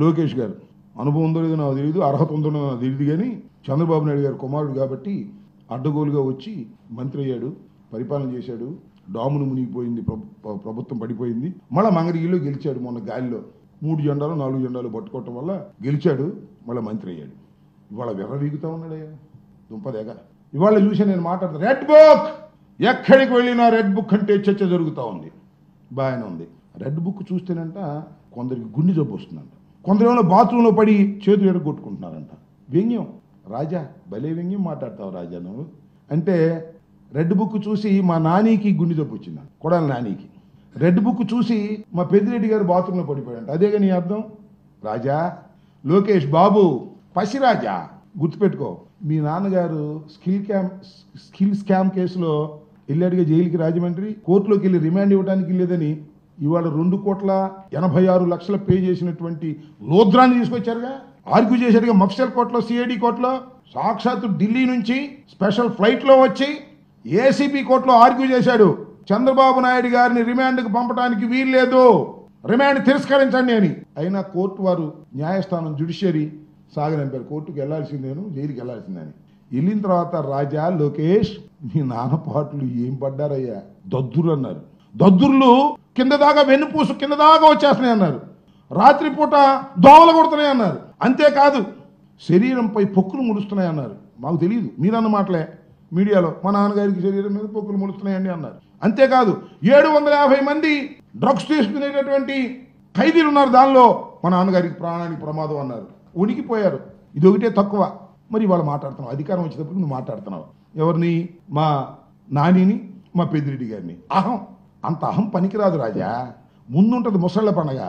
లోకేష్ గారు అనుభవం ఉందో లేదో నాకు తెలియదు, అర్హత ఉందో నాకు తెలియదు, కానీ చంద్రబాబు నాయుడు గారు కుమారుడు కాబట్టి అడ్డగోలుగా వచ్చి మంత్రి అయ్యాడు, పరిపాలన చేశాడు. డామును మునిగిపోయింది, ప్రభుత్వం పడిపోయింది. మళ్ళీ మంగళగిరిలో గెలిచాడు. మొన్న గాలిలో 3 జెండాలు 4 జెండాలు పట్టుకోవటం వల్ల గెలిచాడు, మళ్ళీ మంత్రి అయ్యాడు. ఇవాళ విర్రవీగుతా ఉన్నాడయ్యా దుంపదేగ. ఇవాళ చూసి నేను మాట్లాడతాను, రెడ్ బుక్ ఎక్కడికి వెళ్ళినా రెడ్ బుక్ అంటే చర్చ జరుగుతూ ఉంది. బాగానే ఉంది. రెడ్ బుక్ చూస్తేనంట కొందరికి గుండె జబ్బు వస్తుందంట, కొందరేమో బాత్రూంలో పడి చేతులు ఎడగొట్టుకుంటున్నారంట. వ్యంగ్యం రాజా, భలే వ్యంగ్యం మాట్లాడతావు రాజా నువ్వు. అంటే రెడ్ బుక్ చూసి మా నానికి గుండె జబ్బు వచ్చిందంట, కొడాలి నానికి. రెడ్ బుక్ చూసి మా పెద్దిరెడ్డి గారు బాత్రూంలో పడిపోయాడంట. అదేగా నీ అర్థం? రాజా, లోకేష్ బాబు, పసిరాజా గుర్తుపెట్టుకో. మీ నాన్నగారు స్కిల్ స్కామ్ కేసులో వెళ్ళాడుగా జైలుకి, రాజమండ్రి కోర్టులోకి వెళ్ళి రిమాండ్ ఇవ్వడానికి వెళ్ళేదని ఇవాళ 2,86,00,000 పే చేసినటువంటి లోద్రాన్ని తీసుకొచ్చారుగా, ఆర్గ్యూ చేశాడుగా మఫ్సల్ కోర్టులో, సిఐడి కోర్టులో. సాక్షాత్తు ఢిల్లీ నుంచి స్పెషల్ ఫ్లైట్లో వచ్చి ఏసీబీ కోర్టులో ఆర్గ్యూ చేశాడు, చంద్రబాబు నాయుడు గారిని రిమాండ్కి పంపడానికి వీల్లేదు, రిమాండ్ తిరస్కరించండి అని. అయినా కోర్టు వారు, న్యాయస్థానం జ్యుడిషియరీ సాగనంపారు, కోర్టుకు వెళ్లాల్సిందేను, జైలుకి వెళ్లాల్సిందని. వెళ్ళిన తర్వాత రాజా, లోకేష్ మీ నాన్న పాటలు ఏం పడ్డారయ్యా, దద్దురు అన్నారు. దద్దుర్లు కింద దాకా వెన్నుపూసు కింద దాకా వచ్చేస్తున్నాయి అన్నారు. రాత్రిపూట దోమలు కొడుతున్నాయి అన్నారు. అంతేకాదు శరీరంపై పొక్కులు ముడుస్తున్నాయి అన్నారు. మాకు తెలియదు, మీరన్న మాటలే మీడియాలో. మా నాన్నగారికి శరీరం మీద పొక్కులు ముడుస్తున్నాయండి అన్నారు. అంతేకాదు 750 మంది డ్రగ్స్ తీసుకునేటటువంటి ఖైదీలు ఉన్నారు, దానిలో మా నాన్నగారికి ప్రాణానికి ప్రమాదం అన్నారు. ఉనికిపోయారు. ఇది ఒకటే తక్కువ. మరి వాళ్ళు మాట్లాడుతున్నావు, అధికారం వచ్చేటప్పుడు నువ్వు మాట్లాడుతున్నావు. ఎవరిని? మా నానిని, మా పెద్దిరెడ్డి గారిని. అహం, అంత అహం పనికిరాదు రాజా. ముందుంటది ముసళ్ళ పండగ,